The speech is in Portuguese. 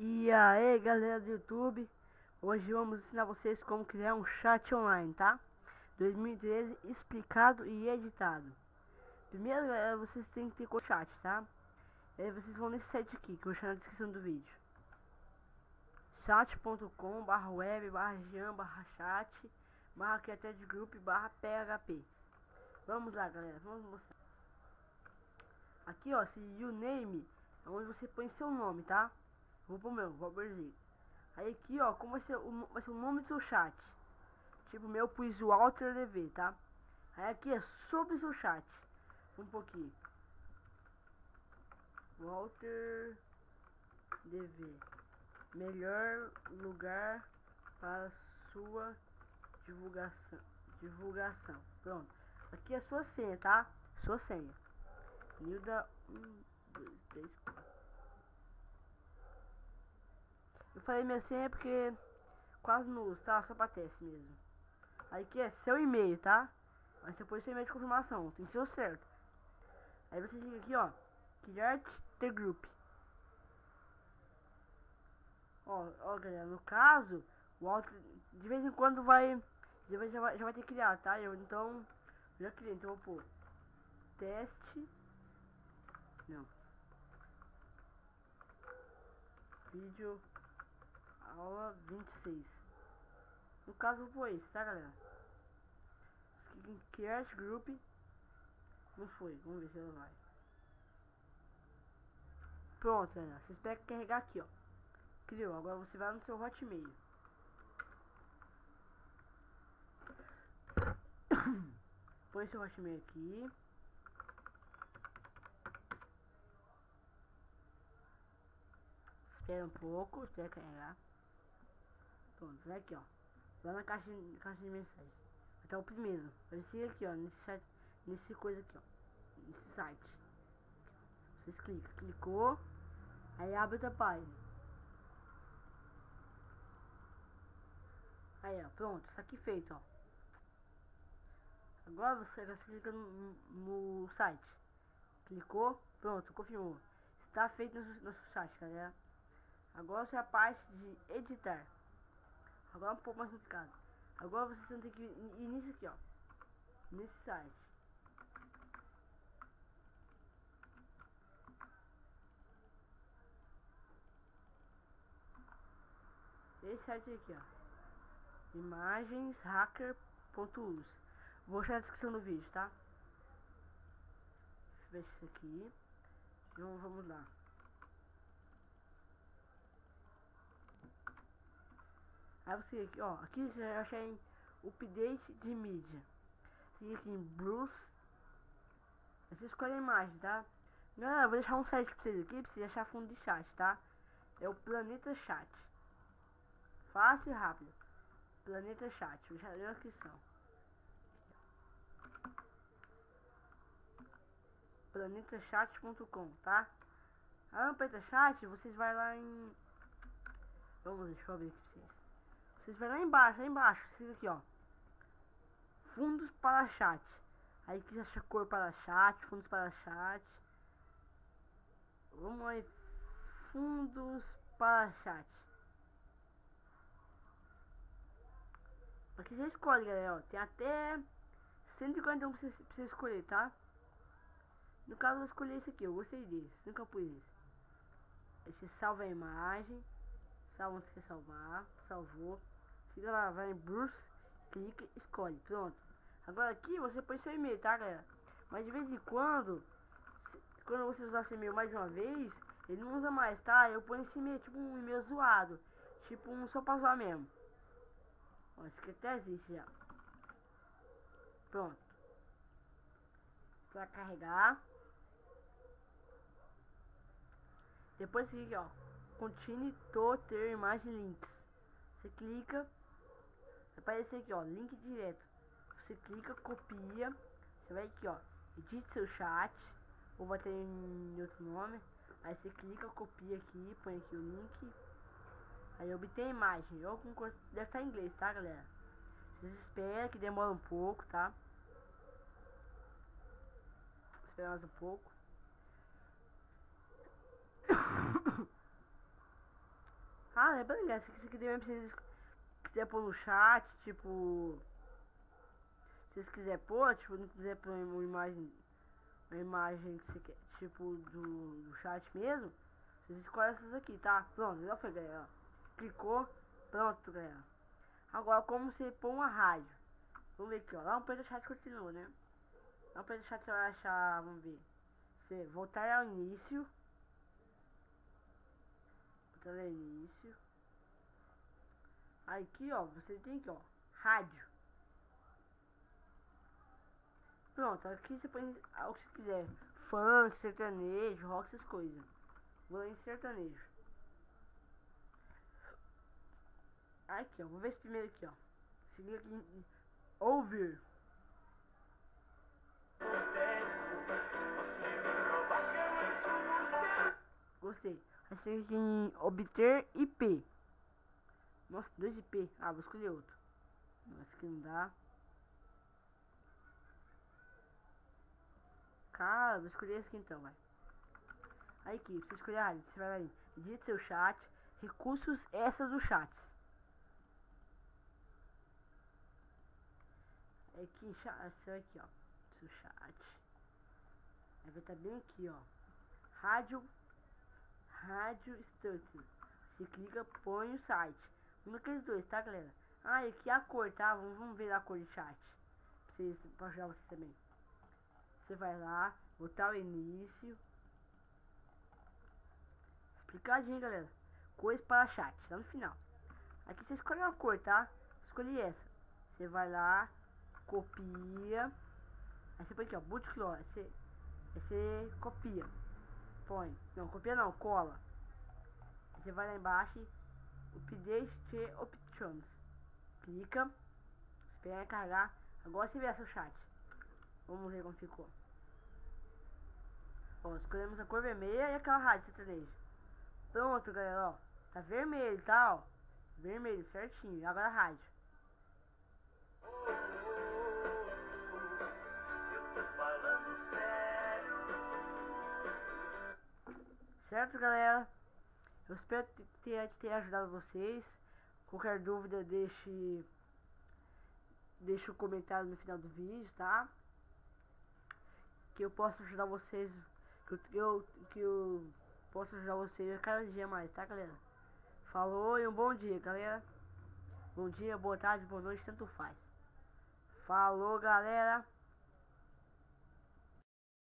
E aí galera do YouTube, hoje vamos ensinar vocês como criar um chat online, tá? 2013 explicado e editado. Primeiro galera, vocês têm que ter o chat, tá? E aí vocês vão nesse site aqui, que eu vou deixar na descrição do vídeo. chat.com/web/jam/chat/created-group/php. Vamos lá galera, vamos mostrar. Aqui ó, esse username é onde você põe seu nome, tá? Vou pro meu, Robertzinho. Aí aqui ó, como vai ser o nome do seu chat. Tipo, o meu pus Walter DV, tá? Aí aqui é sobre o seu chat. Um pouquinho. Walter DV. Melhor lugar para sua divulgação. Pronto. Aqui é a sua senha, tá? Sua senha. Nilda 1, 2, 3, 4. Eu falei minha senha porque quase não uso, tá? Só pra teste mesmo. Aí aqui é seu e-mail, tá? Mas depois seu e-mail de confirmação, tem que ser o certo. Aí você clica aqui, ó, Create the Group. Ó galera, no caso, o Walter de vez em quando já vai ter que criar, tá? Então, já criei, então eu vou pôr teste, não, vídeo, aula 26. No caso eu vou pôr isso, tá galera? Você clica em Create Group. Não foi, vamos ver se ela vai. Pronto galera, você espera carregar aqui, ó. Criou, agora você vai no seu Hotmail. Põe seu Hotmail aqui. Espera um pouco, espera carregar. Pronto, vai aqui ó. Lá na caixa de mensagem. Até o primeiro. Vai ser aqui ó, nesse chat, nesse coisa aqui ó. Nesse site. Vocês clicou. Aí abre outra página. Aí ó, pronto, isso aqui feito ó. Agora você clica no site. Clicou, pronto, confirmou. Está feito no nosso site, galera. Agora você é a parte de editar. Agora é um pouco mais complicado. Agora vocês vão ter que ir nisso aqui, ó. Nesse site. Esse site aqui, ó. Imagenshacker.us. Vou deixar na descrição do vídeo, tá? Fecha isso aqui. Então vamos lá. Aí você aqui, ó. Aqui você já acha em update de mídia. Você aqui em Bruce. Você escolhe a imagem, tá? Galera, eu vou deixar um site pra vocês aqui, pra vocês achar fundo de chat, tá? É o Planeta Chat. Fácil e rápido. Planeta Chat, vou deixar na descrição. planetachat.com, tá? A Planeta Chat, vocês vai lá em... Vamos, deixa eu abrir aqui pra vocês. Vocês vai lá embaixo, vocês aqui, ó. Fundos para chat. Aí que acha cor para chat, fundos para chat. Vamos aí, fundos para chat. Aqui você escolhe, galera, ó. Tem até 141 pra você escolher, tá? No caso eu vou escolher esse aqui, eu gostei desse, nunca pus esse. Aí você salva a imagem. Salva onde você quer salvar. Salvou. Fica lá, vai em Bruce, clica, escolhe, pronto. Agora aqui você põe seu e-mail, tá galera? Mas de vez em quando você usar esse e-mail mais de uma vez, ele não usa mais, tá? Eu ponho esse e-mail, tipo um e-mail zoado. Tipo um só pra zoar mesmo. Ó, esse aqui até existe já. Pronto. Pra carregar. Depois clica, ó. Continue to ter imagem links. Você clica. Vai aparecer aqui, ó. Link direto. Você clica, copia. Você vai aqui, ó. Edite seu chat. Ou vai ter em outro nome. Aí você clica, copia aqui. Põe aqui o link. Aí obtém a imagem. Alguma coisa deve estar em inglês, tá, galera? Vocês esperam que demora um pouco, tá? Espera mais um pouco. Ah, lembrando, galera, se você também precisa, quiser pôr no chat, tipo, se vocês quiserem pôr, tipo, não quiser pôr uma imagem que você quer, tipo, do chat mesmo, vocês escolhem essas aqui, tá? Pronto, já foi, galera, ó. Clicou, pronto, galera. Agora, como você pôr uma rádio? Vamos ver aqui, ó, lá no preço do chat continua, né? Lá no preço do chat você vai achar, vamos ver, você voltar ao início, voltar ao início. Aqui, ó, você tem aqui, ó, rádio. Pronto, aqui você põe o que você quiser. Funk, sertanejo, rock, essas coisas. Vou lá em sertanejo. Aqui, ó, vou ver esse primeiro aqui, ó. Seguir aqui em ouvir. Gostei. Aí seguir em obter IP. Nossa, 2 IP. Ah, vou escolher outro. Nossa, que não dá. Cara, vou escolher esse aqui então, vai. Aí aqui, você escolher a área, você vai lá em edite seu chat, recursos extras do chat. Aqui em chat, você vai aqui, ó, seu chat. Aí vai estar bem aqui, ó. Rádio Stutter. Você clica, põe o site. Um daqueles dois, tá, galera? Ah, e aqui a cor, tá? Vamos ver a cor de chat. Pra ajudar vocês também. Você vai lá, botar o início. Explicadinho, galera. Cores para chat, lá no final. Aqui você escolhe uma cor, tá? Escolhi essa. Você vai lá, copia. Aí você põe aqui, ó, bootclaw. Aí você copia. Põe. Não, copia não, cola. Aí você vai lá embaixo. Update the options. Clica. Espera carregar. Agora você vê seu chat. Vamos ver como ficou. Ó, escolhemos a cor vermelha e aquela rádio sertaneja. Pronto, galera, ó. Tá vermelho, tá, ó. Vermelho, certinho. E agora a rádio. Certo, galera? Eu espero ter ajudado vocês. Qualquer dúvida, deixe o comentário no final do vídeo, tá? Que eu posso ajudar vocês. Que eu posso ajudar vocês a cada dia mais, tá, galera? Falou e um bom dia, galera. Bom dia, boa tarde, boa noite, tanto faz. Falou, galera.